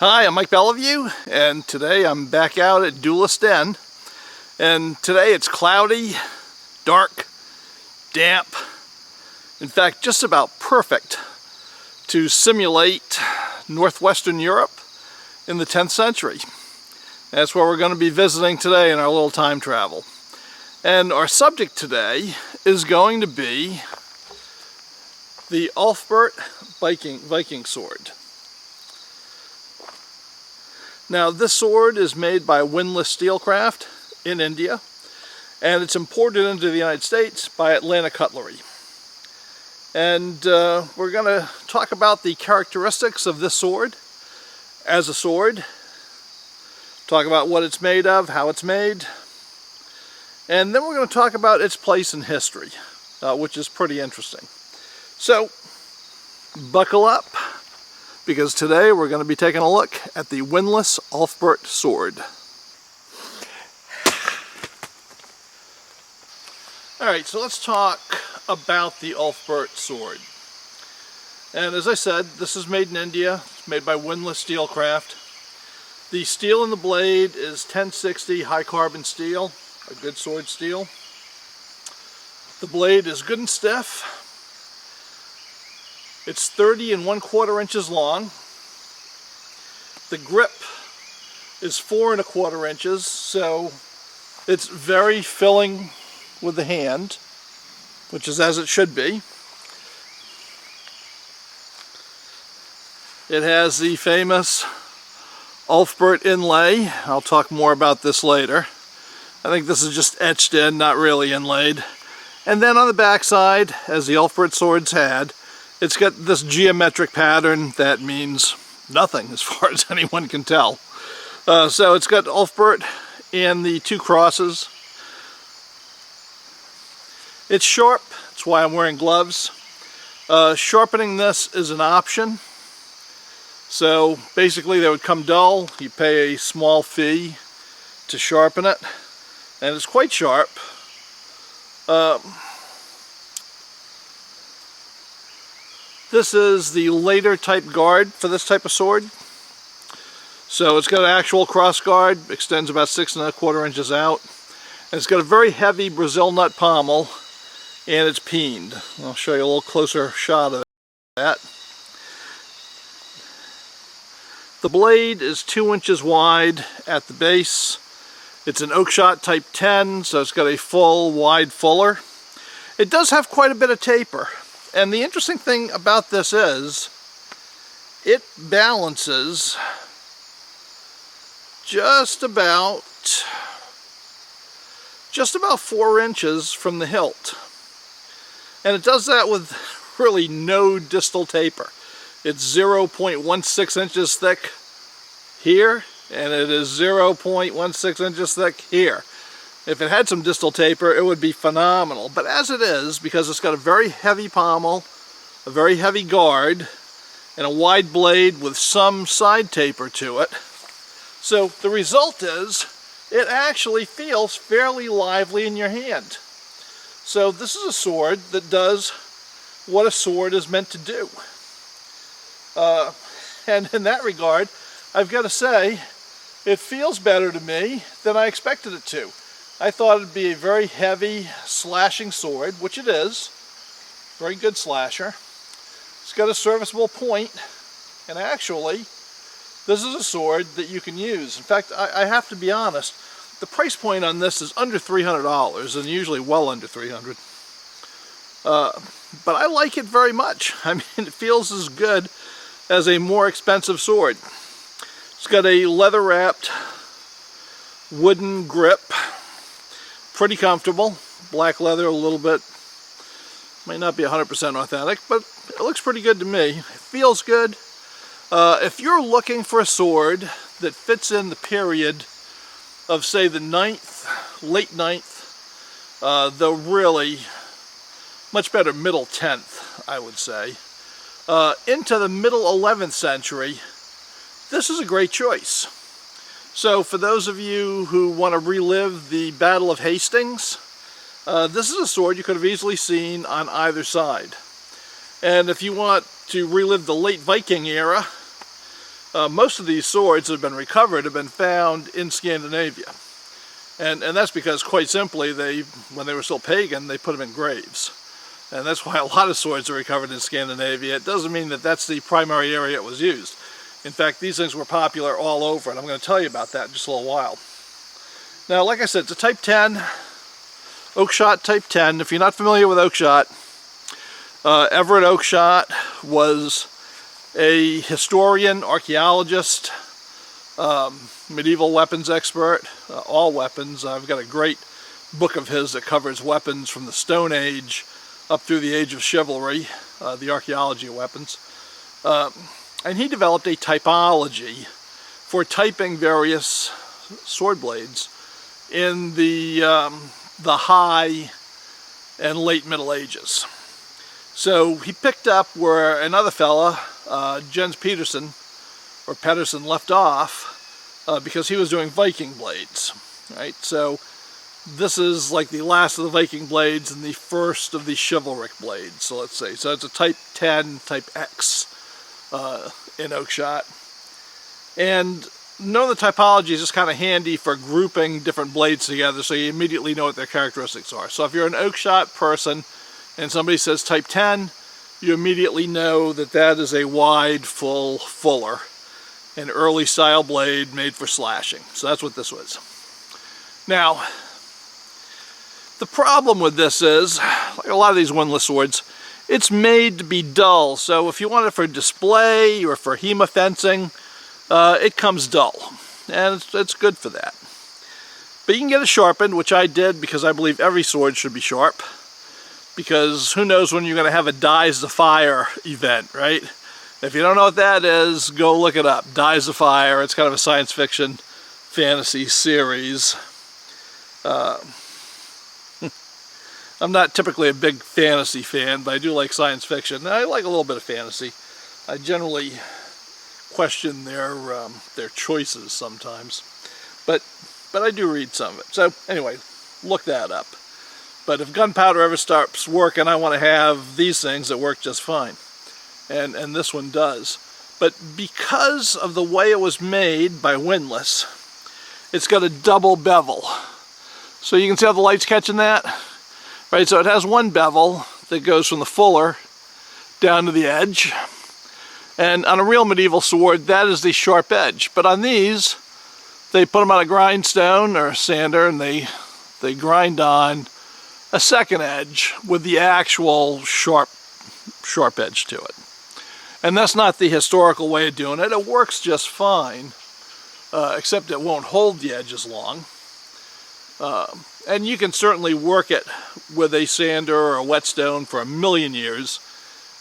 Hi, I'm Mike Beliveau, and today I'm back out at Duelist Den. And today it's cloudy, dark, damp, in fact just about perfect to simulate northwestern Europe in the 10th century. That's where we're going to be visiting today in our little time travel. And our subject today is going to be the Ulfberht Viking sword. Now this sword is made by Windlass Steelcraft in India, and it's imported into the United States by Atlanta Cutlery. And we're going to talk about the characteristics of this sword as a sword, talk about what it's made of, how it's made, and then we're going to talk about its place in history, which is pretty interesting. So buckle up, because today we're going to be taking a look at the Windlass Ulfberht sword. Alright, so let's talk about the Ulfberht sword. And as I said, this is made in India. It's made by Windlass Steelcraft. The steel in the blade is 1060 high carbon steel, a good sword steel. The blade is good and stiff. It's 30 1/4 inches long. The grip is 4 1/4 inches, so it's very filling with the hand, which is as it should be. It has the famous Ulfberht inlay. I'll talk more about this later. I think this is just etched in, not really inlaid. And then on the back side, as the Ulfberht swords had, it's got this geometric pattern that means nothing as far as anyone can tell. So it's got Ulfberht and the two crosses. It's sharp, that's why I'm wearing gloves. Sharpening this is an option. So basically they would come dull, you pay a small fee to sharpen it, and it's quite sharp. This is the later type guard for this type of sword. So it's got an actual cross guard, extends about 6 1/4 inches out. And it's got a very heavy Brazil nut pommel, and it's peened. I'll show you a little closer shot of that. The blade is 2 inches wide at the base. It's an oak shot type 10, so it's got a full wide fuller. It does have quite a bit of taper. And the interesting thing about this is it balances just about 4 inches from the hilt. And it does that with really no distal taper. It's 0.16 inches thick here, and it is 0.16 inches thick here. If it had some distal taper, it would be phenomenal. But as it is, because it's got a very heavy pommel, a very heavy guard, and a wide blade with some side taper to it, so the result is it actually feels fairly lively in your hand. So this is a sword that does what a sword is meant to do. And in that regard, I've got to say, it feels better to me than I expected it to. I thought it'd be a very heavy slashing sword, which it is. Very good slasher. It's got a serviceable point, and actually, this is a sword that you can use. In fact, I have to be honest, the price point on this is under $300, and usually well under $300. But I like it very much. I mean, it feels as good as a more expensive sword. It's got a leather-wrapped wooden grip. Pretty comfortable. Black leather, a little bit. Might not be 100% authentic, but it looks pretty good to me. It feels good. If you're looking for a sword that fits in the period of, say, the 9th, late 9th, the really much better middle 10th, I would say, into the middle 11th century, this is a great choice. So for those of you who want to relive the Battle of Hastings, this is a sword you could have easily seen on either side. And if you want to relive the late Viking era, Most of these swords that have been recovered have been found in Scandinavia. And that's because, quite simply, when they were still pagan, they put them in graves. And that's why a lot of swords are recovered in Scandinavia. It doesn't mean that that's the primary area it was used. In fact, these things were popular all over, and I'm going to tell you about that in just a little while. Now, like I said, it's a Type 10, Oakshott Type 10. If you're not familiar with Oakshott, Everett Oakshott was a historian, archaeologist, medieval weapons expert, all weapons. I've got a great book of his that covers weapons from the Stone Age up through the Age of Chivalry, the archaeology of weapons. And he developed a typology for typing various sword blades in the High and Late Middle Ages. So he picked up where another fella, Jens Pedersen left off because he was doing Viking blades, right? So this is like the last of the Viking blades and the first of the chivalric blades, so let's say. So it's a Type 10, Type X in Oakshott. And knowing the typology is just kind of handy for grouping different blades together so you immediately know what their characteristics are. So if you're an Oakshott person and somebody says Type 10, you immediately know that that is a wide, fuller, an early style blade made for slashing. So that's what this was. Now, the problem with this is, like a lot of these windlass swords, it's made to be dull. So if you want it for display or for HEMA fencing, it comes dull. And it's good for that. But you can get it sharpened, which I did because I believe every sword should be sharp. Because who knows when you're going to have a Dies the Fire event, right? If you don't know what that is, go look it up. Dies the Fire. It's kind of a science fiction fantasy series. I'm not typically a big fantasy fan, but I do like science fiction. I like a little bit of fantasy. I generally question their choices sometimes, but I do read some of it. So anyway, look that up. But if gunpowder ever starts working, I want to have these things that work just fine, and this one does. But because of the way it was made by Windlass, it's got a double bevel. So you can see how the light's catching that? Right, so it has one bevel that goes from the fuller down to the edge. And on a real medieval sword, that is the sharp edge. But on these, they put them on a grindstone or a sander, and they grind on a second edge with the actual sharp edge to it. And that's not the historical way of doing it. It works just fine, except it won't hold the edge as long. And you can certainly work it with a sander or a whetstone for a million years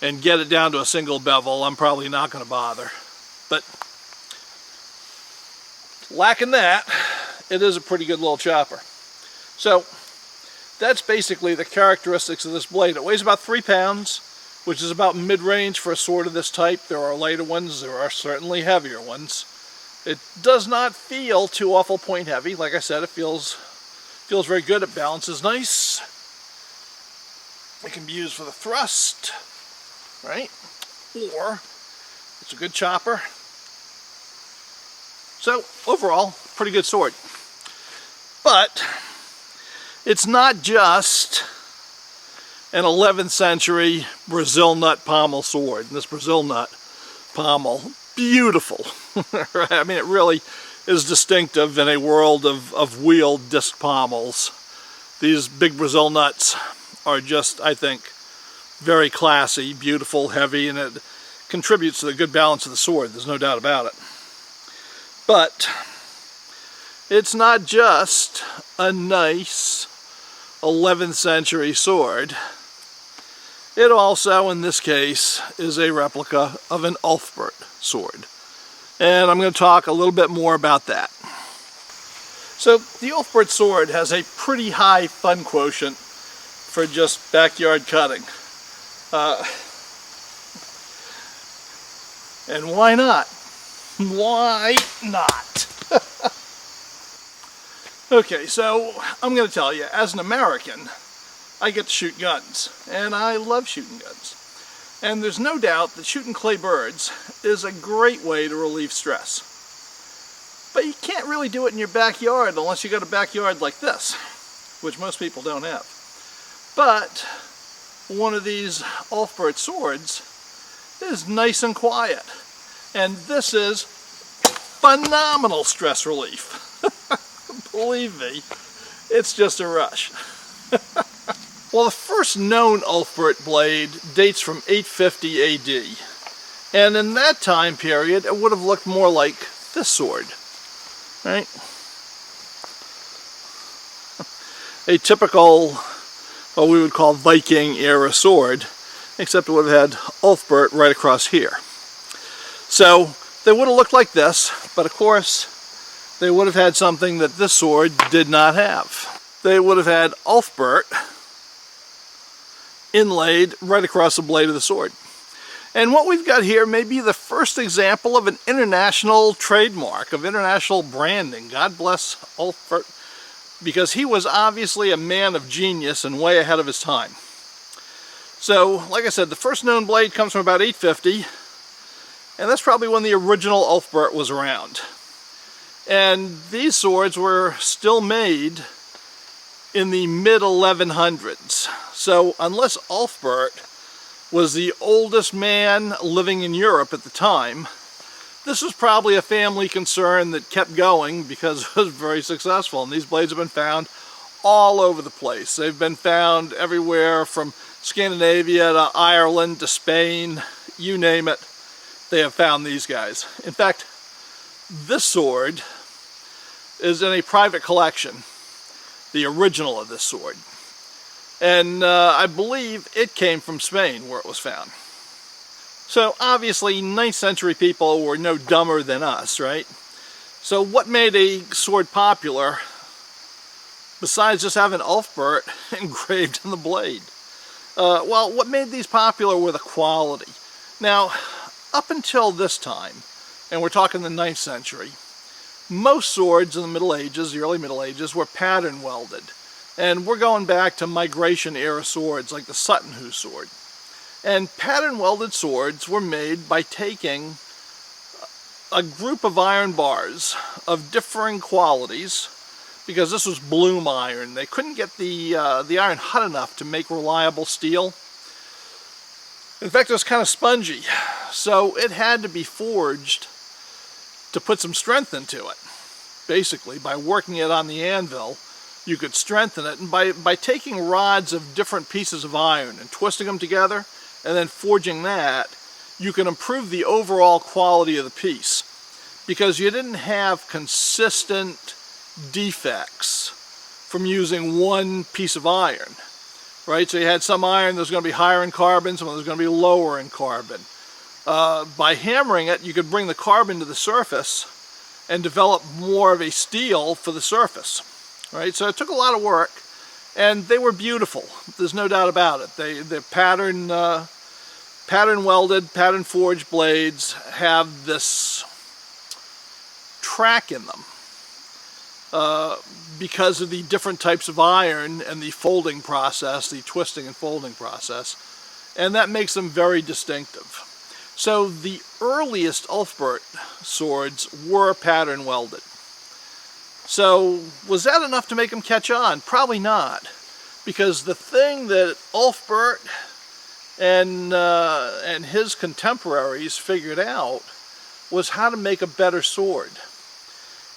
and get it down to a single bevel. I'm probably not going to bother. But lacking that, it is a pretty good little chopper. So that's basically the characteristics of this blade. It weighs about 3 pounds, which is about mid-range for a sword of this type. There are lighter ones, there are certainly heavier ones. It does not feel too awful point heavy. Like I said, it feels very good. It balances nice. It can be used for the thrust, right? Or it's a good chopper. So overall, pretty good sword. But it's not just an 11th century Brazil nut pommel sword. And this Brazil nut pommel, beautiful. Right? I mean, it really is distinctive in a world of wheeled disc pommels. These big Brazil nuts are just, I think, very classy, beautiful, heavy, and it contributes to the good balance of the sword. There's no doubt about it. But it's not just a nice 11th century sword. It also, in this case, is a replica of an Ulfberht sword. And I'm going to talk a little bit more about that. So the Ulfberht sword has a pretty high fun quotient for just backyard cutting. And why not? Why not? Okay, so I'm going to tell you, as an American, I get to shoot guns, and I love shooting guns. And there's no doubt that shooting clay birds is a great way to relieve stress. But you can't really do it in your backyard unless you got a backyard like this, which most people don't have. But one of these Ulfberht swords is nice and quiet. And this is phenomenal stress relief. Believe me, it's just a rush. Well, the first known Ulfberht blade dates from 850 AD. And in that time period, it would have looked more like this sword. Right? A typical, what we would call Viking era sword, except it would have had Ulfberht right across here. So they would have looked like this, but of course they would have had something that this sword did not have. They would have had Ulfberht inlaid right across the blade of the sword. And what we've got here may be the first example of an international trademark, of international branding. God bless Ulfberht, because he was obviously a man of genius and way ahead of his time. So, like I said, the first known blade comes from about 850, and that's probably when the original Ulfberht was around. And these swords were still made in the mid-1100s. So, unless Ulfberht was the oldest man living in Europe at the time, this was probably a family concern that kept going because it was very successful. And these blades have been found all over the place. They've been found everywhere from Scandinavia to Ireland to Spain, you name it, they have found these guys. In fact, this sword is in a private collection, the original of this sword. And I believe it came from Spain where it was found. So obviously 9th century people were no dumber than us, right? So what made a sword popular besides just having Ulfberht engraved in the blade? Well, what made these popular were the quality. Now, up until this time, and we're talking the 9th century, most swords in the Middle Ages, the early Middle Ages, were pattern welded. And we're going back to migration era swords like the Sutton Hoo sword. And pattern welded swords were made by taking a group of iron bars of differing qualities, because this was bloom iron. They couldn't get the iron hot enough to make reliable steel. In fact, it was kind of spongy, so it had to be forged to put some strength into it. Basically, by working it on the anvil, you could strengthen it, and by taking rods of different pieces of iron and twisting them together and then forging that, you can improve the overall quality of the piece, because you didn't have consistent defects from using one piece of iron, right? So you had some iron that was going to be higher in carbon, some that was going to be lower in carbon. By hammering it, you could bring the carbon to the surface and develop more of a steel for the surface. Right, so it took a lot of work, and they were beautiful. There's no doubt about it. The pattern welded, pattern forged blades have this track in them because of the different types of iron and the folding process, the twisting and folding process, and that makes them very distinctive. So the earliest Ulfberht swords were pattern welded. So, was that enough to make him catch on? Probably not. Because the thing that Ulfberht and his contemporaries figured out was how to make a better sword.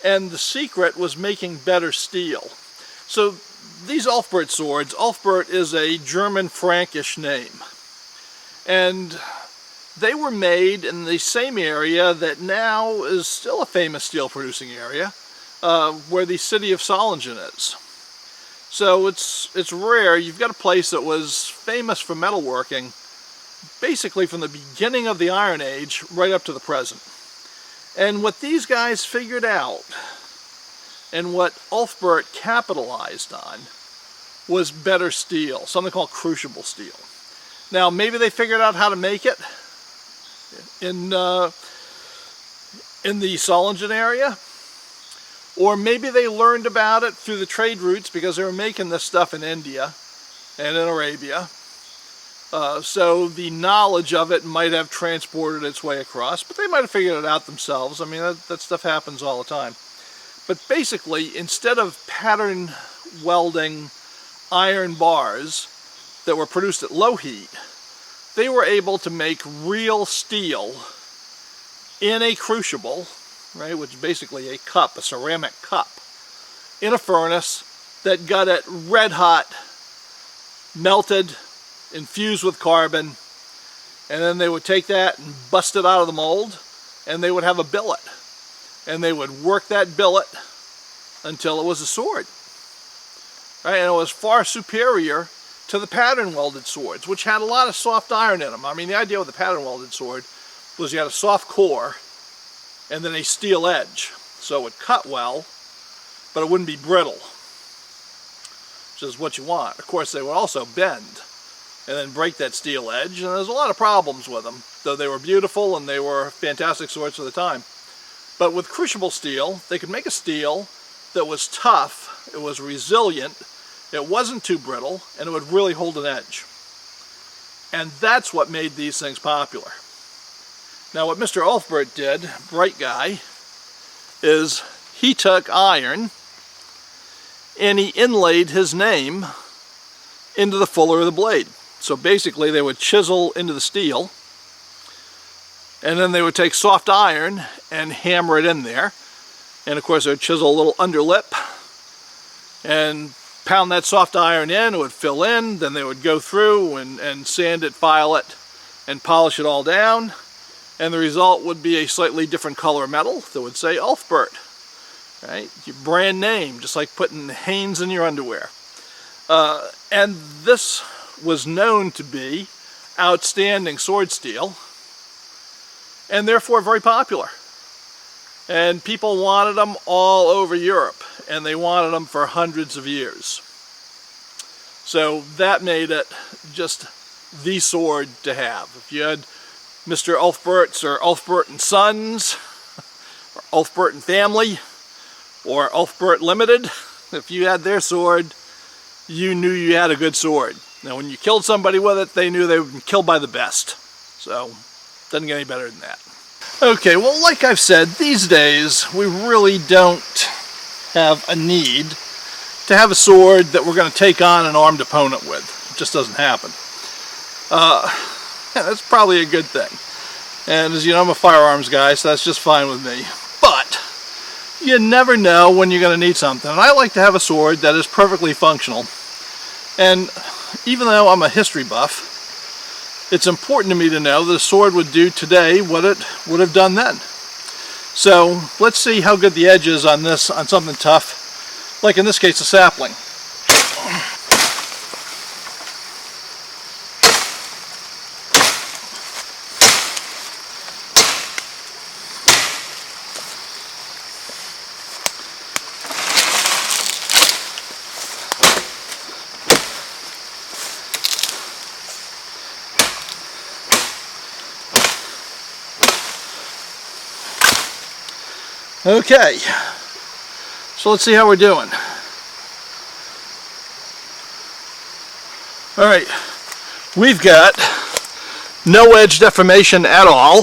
And the secret was making better steel. So, these Ulfberht swords, Ulfberht is a German Frankish name. And they were made in the same area that now is still a famous steel producing area, where the city of Solingen is. So it's rare. You've got a place that was famous for metalworking basically from the beginning of the Iron Age right up to the present. And what these guys figured out, and what Ulfberht capitalized on, was better steel, something called crucible steel. Now maybe they figured out how to make it in the Solingen area, or maybe they learned about it through the trade routes because they were making this stuff in India and in Arabia. So the knowledge of it might have transported its way across, but they might have figured it out themselves. I mean, that stuff happens all the time. But basically, instead of pattern welding iron bars that were produced at low heat, they were able to make real steel in a crucible, right, which is basically a cup, a ceramic cup, in a furnace that got it red hot, melted, infused with carbon, and then they would take that and bust it out of the mold, and they would have a billet. And they would work that billet until it was a sword. Right? And it was far superior to the pattern welded swords, which had a lot of soft iron in them. I mean, the idea with the pattern welded sword was you had a soft core and then a steel edge. So it would cut well, but it wouldn't be brittle, which is what you want. Of course, they would also bend and then break that steel edge, and there's a lot of problems with them, though they were beautiful and they were fantastic swords for the time. But with crucible steel, they could make a steel that was tough, it was resilient, it wasn't too brittle, and it would really hold an edge. And that's what made these things popular. Now what Mr. Ulfberht did, bright guy, is he took iron and he inlaid his name into the fuller of the blade. So basically they would chisel into the steel, and then they would take soft iron and hammer it in there. And of course they would chisel a little underlip and pound that soft iron in. It would fill in, then they would go through and sand it, file it, and polish it all down. And the result would be a slightly different color metal that would say Ulfberht, right? Your brand name, just like putting Hanes in your underwear. And this was known to be outstanding sword steel, and therefore very popular. And people wanted them all over Europe, and they wanted them for hundreds of years. So that made it just the sword to have. If you had Mr. Ulfberht's or Ulfberht and Sons, or Ulfberht and Family, or Ulfberht Limited, if you had their sword, you knew you had a good sword. Now when you killed somebody with it, they knew they would be killed by the best. So, doesn't get any better than that. Okay, well, like I've said, these days we really don't have a need to have a sword that we're going to take on an armed opponent with. It just doesn't happen. That's probably a good thing. And as you know, I'm a firearms guy, so that's just fine with me. But you never know when you're going to need something. And I like to have a sword that is perfectly functional. And even though I'm a history buff, it's important to me to know that a sword would do today what it would have done then. So let's see how good the edge is on this, on something tough, like in this case a sapling. Okay, so let's see how we're doing. Alright, we've got no edge deformation at all.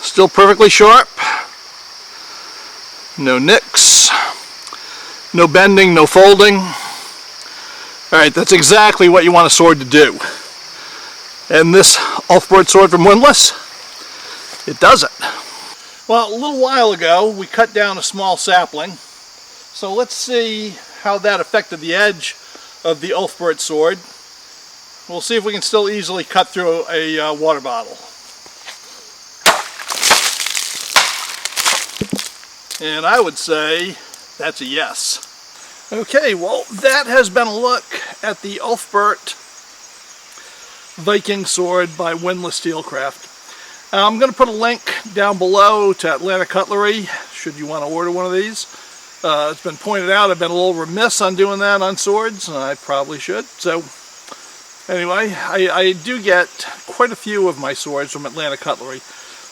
Still perfectly sharp. No nicks. No bending, no folding. Alright, that's exactly what you want a sword to do. And this Ulfberht sword from Windlass, it does it. Well, a little while ago we cut down a small sapling, so let's see how that affected the edge of the Ulfberht sword. We'll see if we can still easily cut through a water bottle. And I would say that's a yes. Okay, well, that has been a look at the Ulfberht Viking sword by Windlass Steelcraft. I'm going to put a link down below to Atlanta Cutlery, should you want to order one of these. It's been pointed out I've been a little remiss on doing that on swords, and I probably should. So, anyway, I do get quite a few of my swords from Atlanta Cutlery.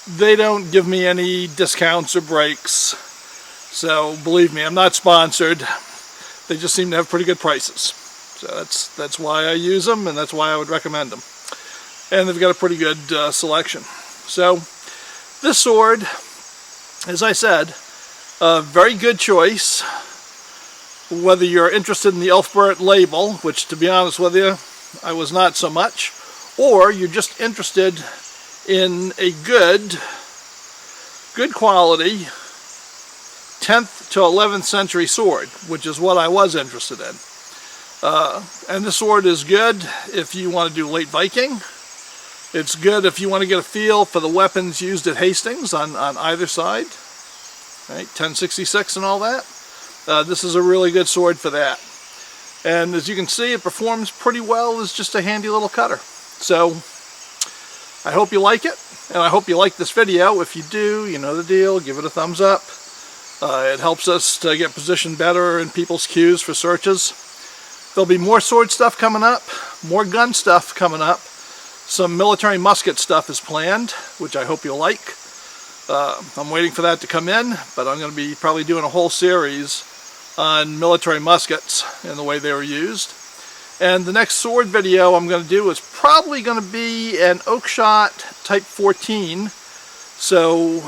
They don't give me any discounts or breaks, so believe me, I'm not sponsored. They just seem to have pretty good prices. So that's why I use them, and that's why I would recommend them. And they've got a pretty good selection. So this sword, as I said, a very good choice. Whether you're interested in the Ulfberht label, which to be honest with you, I was not so much, or you're just interested in a good quality 10th to 11th century sword, which is what I was interested in. And this sword is good if you want to do late Viking. It's good if you want to get a feel for the weapons used at Hastings on either side, right? 1066 and all that. This is a really good sword for that. And as you can see, it performs pretty well as just a handy little cutter. So I hope you like it, and I hope you like this video. If you do, you know the deal, give it a thumbs up. It helps us to get positioned better in people's queues for searches. There'll be more sword stuff coming up, more gun stuff coming up. Some military musket stuff is planned, which I hope you'll like. I'm waiting for that to come in, but I'm going to be probably doing a whole series on military muskets and the way they were used. And the next sword video I'm going to do is probably going to be an Oakshot Type 14. So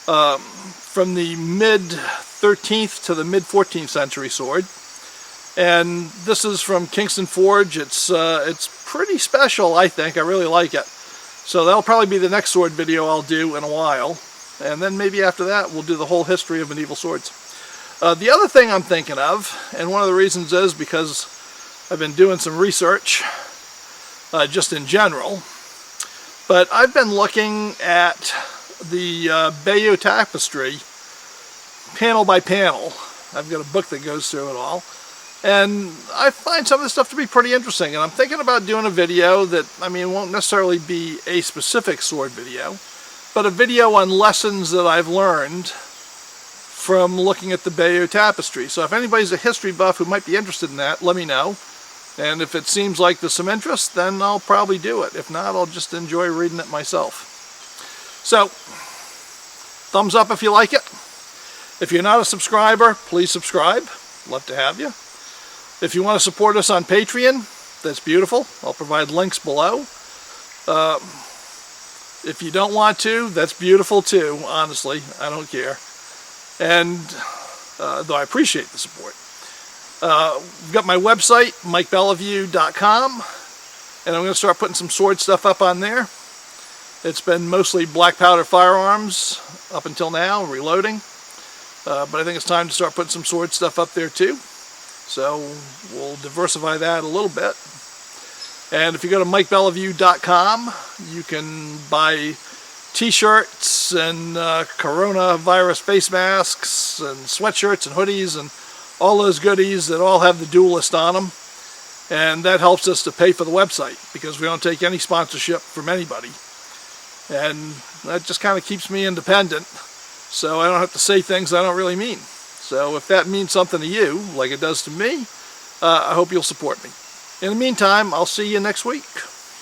from the mid 13th to the mid 14th century sword. And this is from Kingston Forge. It's pretty special, I think. I really like it. So that'll probably be the next sword video I'll do in a while. And then maybe after that we'll do the whole history of medieval swords. The other thing I'm thinking of, and one of the reasons is because I've been doing some research just in general, but I've been looking at the Beliveau tapestry panel by panel. I've got a book that goes through it all. And I find some of this stuff to be pretty interesting, and I'm thinking about doing a video that, I mean, won't necessarily be a specific sword video, but a video on lessons that I've learned from looking at the Beliveau tapestry. So if anybody's a history buff who might be interested in that, let me know. And if it seems like there's some interest, then I'll probably do it. If not, I'll just enjoy reading it myself. So, thumbs up if you like it. If you're not a subscriber, please subscribe. Love to have you. If you want to support us on Patreon, that's beautiful. I'll provide links below. If you don't want to, that's beautiful too, honestly. I don't care. And though I appreciate the support. We've got my website, MikeBeliveau.com, and I'm going to start putting some sword stuff up on there. It's been mostly black powder firearms up until now, reloading. But I think it's time to start putting some sword stuff up there too. So we'll diversify that a little bit. And if you go to MikeBeliveau.com, you can buy t-shirts and coronavirus face masks and sweatshirts and hoodies and all those goodies that all have the duelist on them. And that helps us to pay for the website because we don't take any sponsorship from anybody. And that just kind of keeps me independent, so I don't have to say things I don't really mean. So if that means something to you, like it does to me, I hope you'll support me. In the meantime, I'll see you next week.